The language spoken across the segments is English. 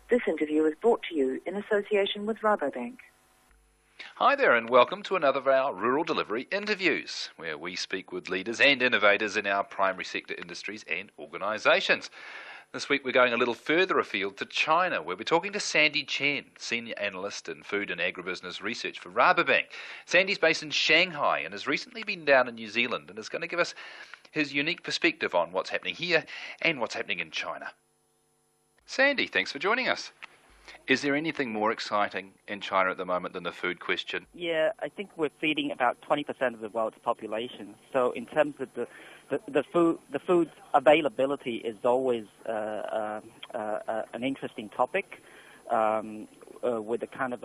This interview is brought to you in association with Rabobank. Hi there and welcome to another of our Rural Delivery interviews, where we speak with leaders and innovators in our primary sector industries and organisations. This week we're going a little further afield to China, where we're talking to Sandy Chen, Senior Analyst in Food and Agribusiness Research for Rabobank. Sandy's based in Shanghai and has recently been down in New Zealand and is going to give us his unique perspective on what's happening here and what's happening in China. Sandy, thanks for joining us. Is there anything more exciting in China at the moment than the food question? Yeah, I think we're feeding about 20% of the world's population. So in terms of the food availability is always an interesting topic with the kind of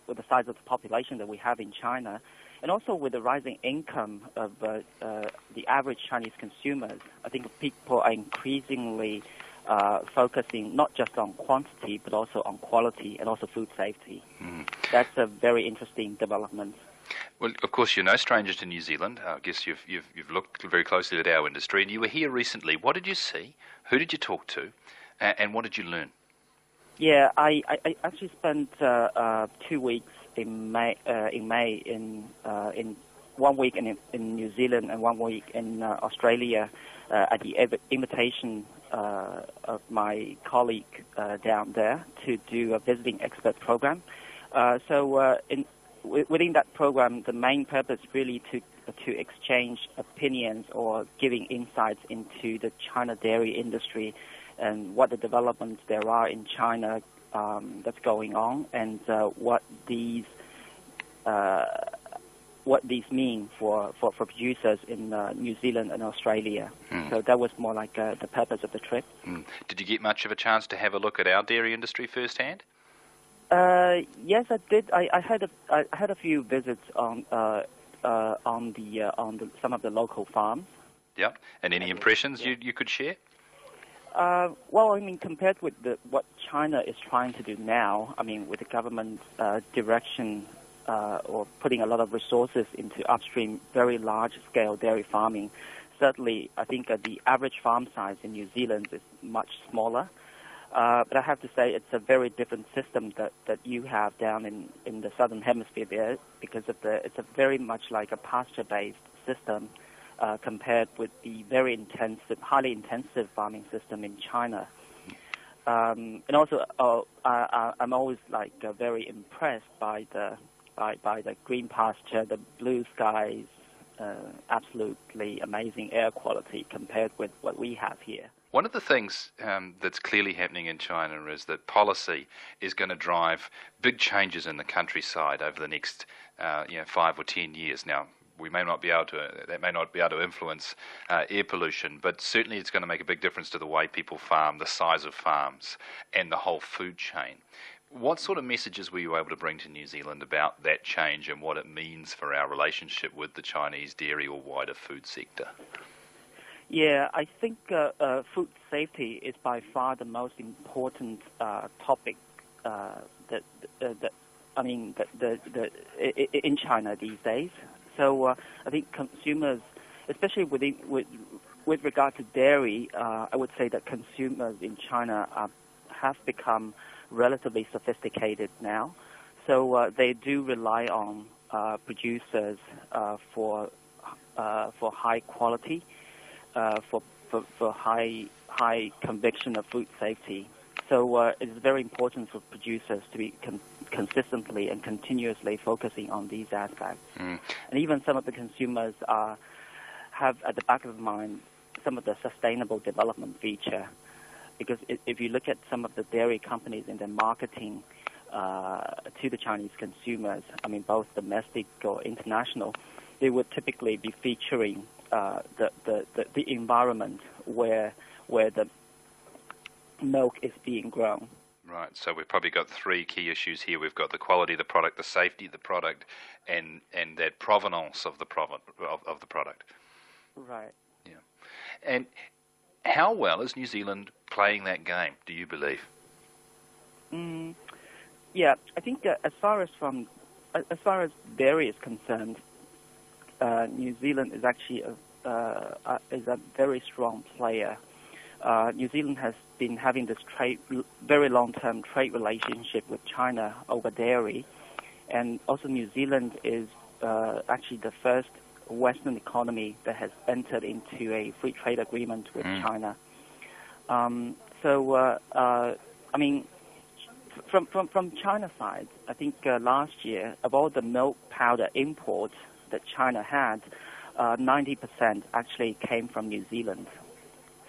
with the size of the population that we have in China, and also with the rising income of the average Chinese consumers. I think people are increasingly focusing not just on quantity but also on quality and also food safety. That's a very interesting development. Well, of course, you're no stranger to New Zealand. I guess you've looked very closely at our industry, and you were here recently. What did you see? Who did you talk to? And what did you learn? Yeah, I actually spent 2 weeks in May in 1 week in New Zealand and 1 week in Australia at the invitation of my colleague down there to do a visiting expert program. Within that program, the main purpose really to exchange opinions or giving insights into the China dairy industry and what the developments there are in China that's going on, and what these mean for producers in New Zealand and Australia. So that was more like the purpose of the trip. Did you get much of a chance to have a look at our dairy industry firsthand? Yes, I did. I had a few visits on some of the local farms. Yeah, and any impressions you could share? Well, I mean, compared with what China is trying to do now, I mean, with the government direction or putting a lot of resources into upstream, very large-scale dairy farming, certainly I think the average farm size in New Zealand is much smaller. But I have to say it's a very different system that you have down in the southern hemisphere there, because it's a very much like a pasture-based system compared with the very intensive, highly intensive farming system in China. And also, I'm always very impressed by the green pasture, the blue skies, absolutely amazing air quality compared with what we have here. One of the things that's clearly happening in China is that policy is going to drive big changes in the countryside over the next 5 or 10 years. Now, that may not be able to influence air pollution, but certainly it's going to make a big difference to the way people farm, the size of farms, and the whole food chain. What sort of messages were you able to bring to New Zealand about that change and what it means for our relationship with the Chinese dairy or wider food sector? Yeah, I think food safety is by far the most important topic in China these days. So I think consumers, especially with regard to dairy, I would say that consumers in China have become relatively sophisticated now. So they do rely on producers for high quality. For high conviction of food safety. So it's very important for producers to be consistently and continuously focusing on these aspects. And even some of the consumers have at the back of their mind some of the sustainable development feature. Because if you look at some of the dairy companies in their marketing to the Chinese consumers, I mean, both domestic or international, they would typically be featuring the environment where the milk is being grown. Right. So we've probably got three key issues here. We've got the quality of the product, the safety of the product, and that provenance of the product. Right. Yeah. And how well is New Zealand playing that game, do you believe? Yeah, I think as far as dairy is concerned, New Zealand is actually a very strong player New Zealand has been having this very long-term trade relationship with China over dairy, and also New Zealand is actually the first Western economy that has entered into a free trade agreement with China. I mean, from China's side, I think last year, of all the milk powder imports that China had, 90% actually came from New Zealand.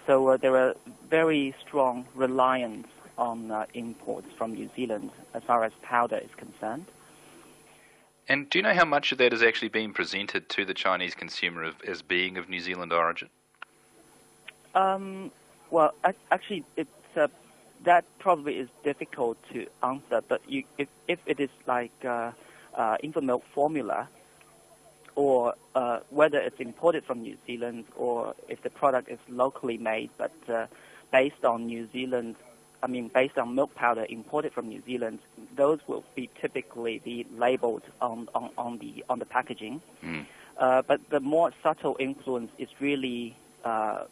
So there are very strong reliance on imports from New Zealand as far as powder is concerned. And do you know how much of that is actually being presented to the Chinese consumer as being of New Zealand origin? Well, actually, it's that probably is difficult to answer. But if it is like infant milk formula, or whether it's imported from New Zealand, or if the product is locally made, but based on based on milk powder imported from New Zealand, those will be typically be labeled on the packaging. But the more subtle influence is really I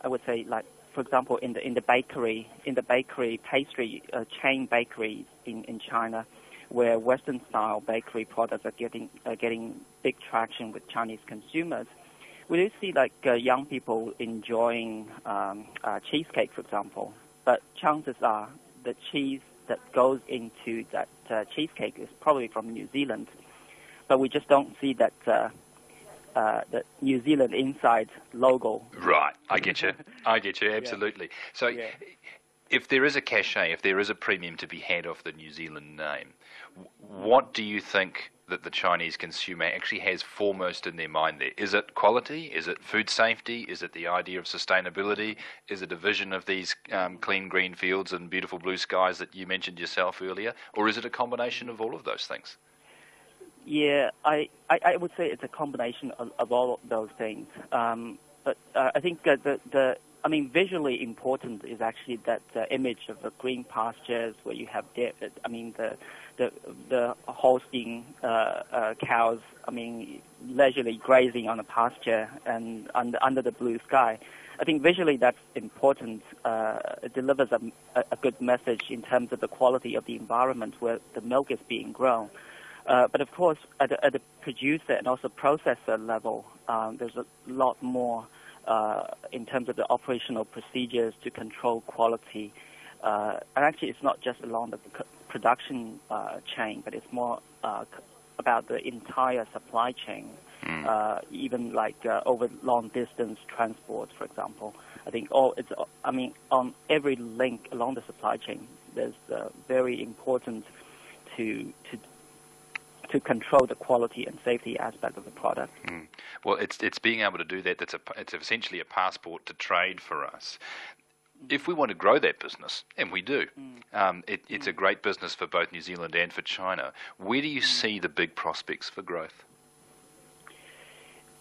would say, like, for example, in the bakery pastry chain bakeries in China, where Western style bakery products are getting big traction with Chinese consumers. We do see like young people enjoying cheesecake, for example, but chances are the cheese that goes into that cheesecake is probably from New Zealand, but we just don't see that the New Zealand inside logo. Right, I get you, absolutely. Yeah. So if there is a cachet, if there is a premium to be had off the New Zealand name, what do you think that the Chinese consumer actually has foremost in their mind there? Is it quality? Is it food safety? Is it the idea of sustainability? Is it a vision of these clean green fields and beautiful blue skies that you mentioned yourself earlier? Or is it a combination of all of those things? Yeah, I would say it's a combination of all of those things. But I think visually important is actually that image of the green pastures where you have the Holstein cows, leisurely grazing on a pasture and under the blue sky. I think visually that's important. It delivers a good message in terms of the quality of the environment where the milk is being grown. But of course, at the producer and also processor level, there's a lot more in terms of the operational procedures to control quality. And actually, it's not just along the production chain, but it's more about the entire supply chain, even like over long distance transport, for example. I think on every link along the supply chain, there's very important to control the quality and safety aspect of the product. Well, it's being able to do that. It's essentially a passport to trade for us. If we want to grow that business, and we do, it's a great business for both New Zealand and for China. Where do you see the big prospects for growth?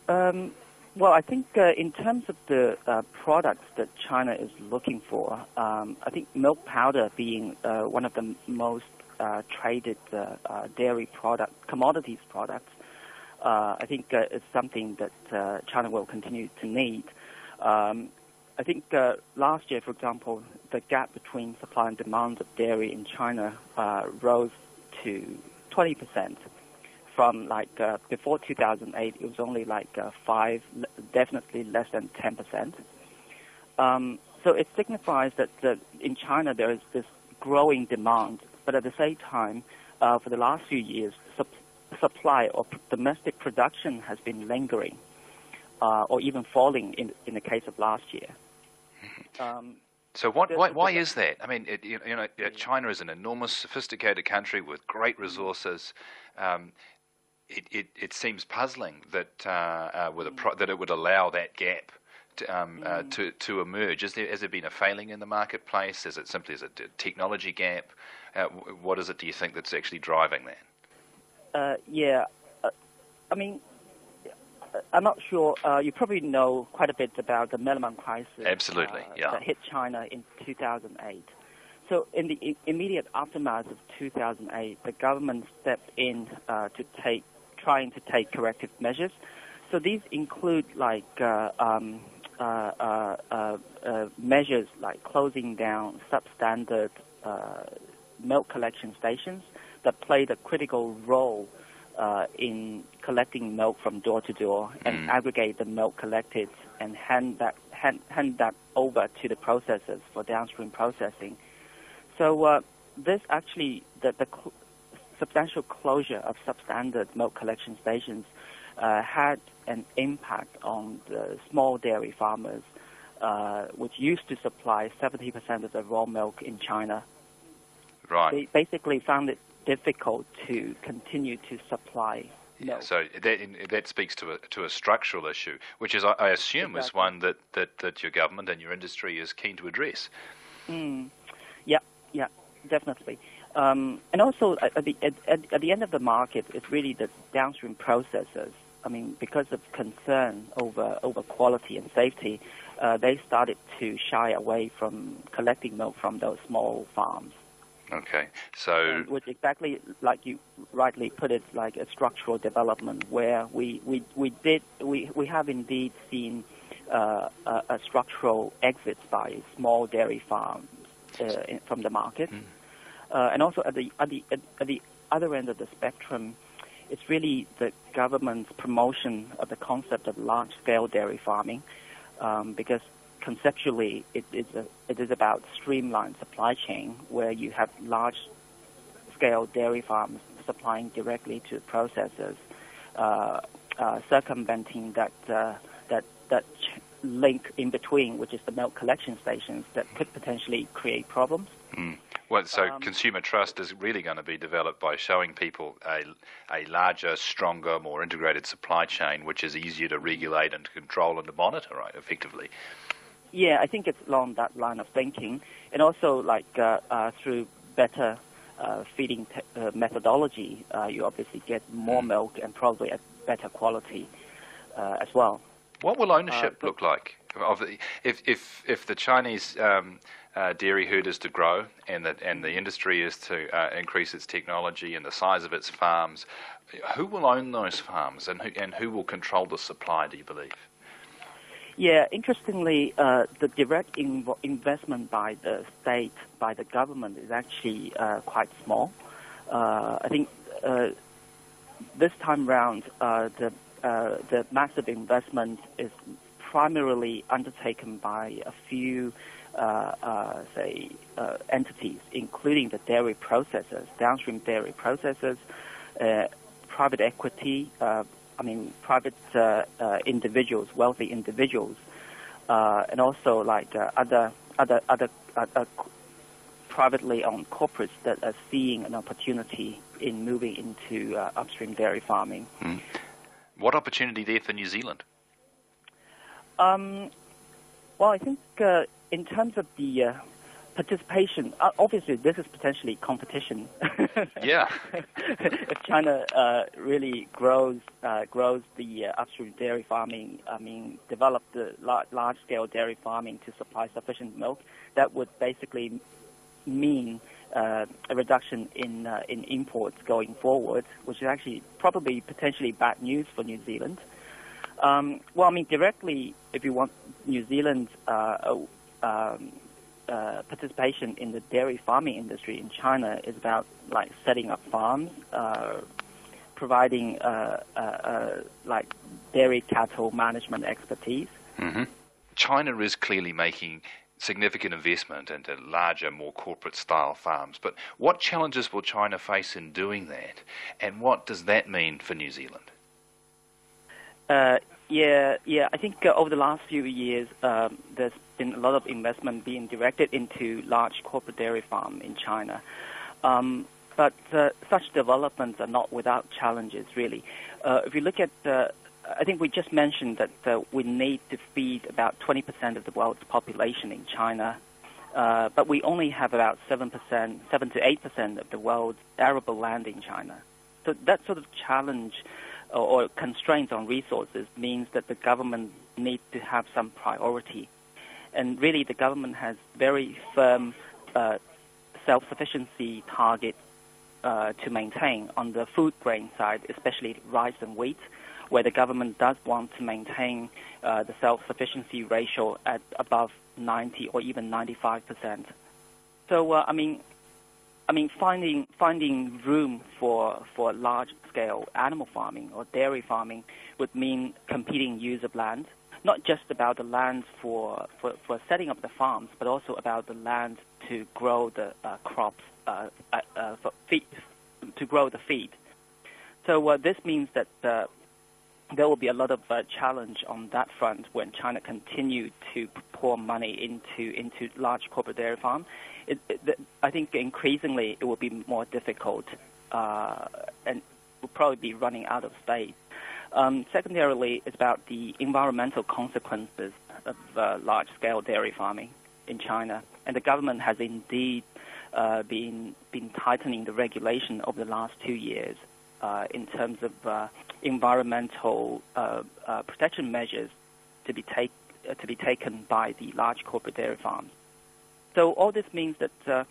Well, I think in terms of the products that China is looking for, I think milk powder being one of the most traded dairy commodities products, I think is something that China will continue to need. I think last year, for example, the gap between supply and demand of dairy in China rose to 20%. From before 2008, it was only definitely less than 10%. So it signifies that in China there is this growing demand, but at the same time, for the last few years, supply of domestic production has been lingering, or even falling in the case of last year. So why is that? I mean, China is an enormous, sophisticated country with great resources. It seems puzzling that that it would allow that gap to emerge. Has there been a failing in the marketplace? Is it simply a technology gap? What is it, do you think, that's actually driving that? I'm not sure. You probably know quite a bit about the melamine crisis. Absolutely, that hit China in 2008. So in the immediate aftermath of 2008, the government stepped in trying to take corrective measures. So these include measures like closing down substandard milk collection stations that played a critical role in collecting milk from door to door and aggregate the milk collected and hand that over to the processors for downstream processing. So this actually, the substantial closure of substandard milk collection stations had an impact on the small dairy farmers, which used to supply 70% of the raw milk in China. Right. They basically found it difficult to continue to supply milk. So that speaks to a structural issue, which is, I assume, is one that your government and your industry is keen to address. Yeah, definitely. And also, at the end of the market, it's really the downstream processors. I mean, because of concern over quality and safety, they started to shy away from collecting milk from those small farms. Okay, so which exactly like you rightly put it, like a structural development where we have indeed seen a structural exit by small dairy farms from the market, and also at the other end of the spectrum, it's really the government's promotion of the concept of large-scale dairy farming, because conceptually, it is about streamlined supply chain where you have large-scale dairy farms supplying directly to processors, circumventing that link in between, which is the milk collection stations that could potentially create problems. Well, so consumer trust is really going to be developed by showing people a larger, stronger, more integrated supply chain, which is easier to regulate and to control and to monitor, right, effectively. Yeah, I think it's along that line of thinking, and also like through better feeding methodology, you obviously get more milk and probably at better quality as well. What will ownership look like if the Chinese dairy herd is to grow and the industry is to increase its technology and the size of its farms? Who will own those farms and who will control the supply? Do you believe? Yeah, interestingly, the direct investment by the state, by the government, is actually quite small. I think this time round, the massive investment is primarily undertaken by a few, entities, including the dairy processors, downstream dairy processors, private equity. Private individuals, wealthy individuals, and also like other privately owned corporates that are seeing an opportunity in moving into upstream dairy farming. What opportunity there for New Zealand? Well, I think in terms of the participation, obviously this is potentially competition. Yeah. If China really grows the upstream dairy farming, develop the large-scale dairy farming to supply sufficient milk, that would basically mean a reduction in imports going forward, which is actually probably potentially bad news for New Zealand. Directly, if you want New Zealand's participation in the dairy farming industry in China is about like setting up farms, providing like dairy cattle management expertise. China is clearly making significant investment into larger, more corporate-style farms. But what challenges will China face in doing that, and what does that mean for New Zealand? I think over the last few years, there's been a lot of investment being directed into large corporate dairy farm in China. But such developments are not without challenges, really. If you look at, I think we just mentioned that we need to feed about 20% of the world's population in China, but we only have about 7 to 8% of the world's arable land in China. So that sort of challenge or constraints on resources means that the government needs to have some priority. And really the government has very firm self-sufficiency target to maintain on the food grain side, especially rice and wheat, where the government does want to maintain the self-sufficiency ratio at above 90 or even 95%. So finding room for large-scale animal farming or dairy farming would mean competing use of land, not just about the land for setting up the farms, but also about the land to grow the crops, for feed, to grow the feed. So this means that there will be a lot of challenge on that front when China continues to pour money into large corporate dairy farms. I think increasingly it will be more difficult and will probably be running out of space. Secondarily, it's about the environmental consequences of large-scale dairy farming in China, and the government has indeed been tightening the regulation over the last 2 years in terms of environmental protection measures to be taken by the large corporate dairy farms. So all this means that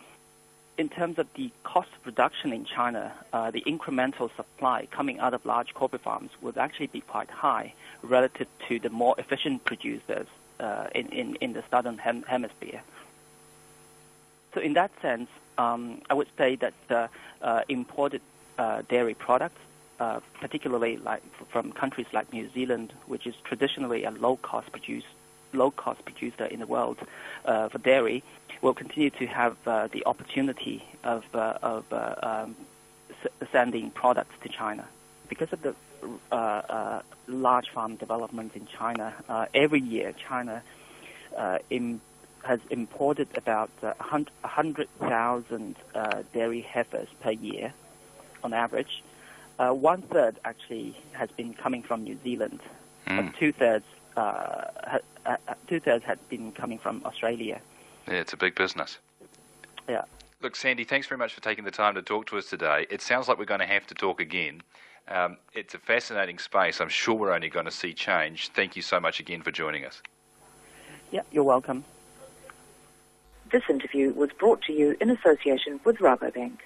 in terms of the cost of production in China, the incremental supply coming out of large corporate farms would actually be quite high relative to the more efficient producers in the southern hemisphere. So in that sense, I would say that imported dairy products, particularly like from countries like New Zealand, which is traditionally a low-cost producer in the world for dairy, will continue to have the opportunity of sending products to China. Because of the large farm development in China, every year China has imported about 100,000 dairy heifers per year on average. One-third actually has been coming from New Zealand, but two-thirds had been coming from Australia. Yeah, it's a big business. Yeah. Look, Sandy, thanks very much for taking the time to talk to us today. It sounds like we're going to have to talk again. It's a fascinating space. I'm sure we're only going to see change. Thank you so much again for joining us. Yeah, you're welcome. This interview was brought to you in association with Rabobank.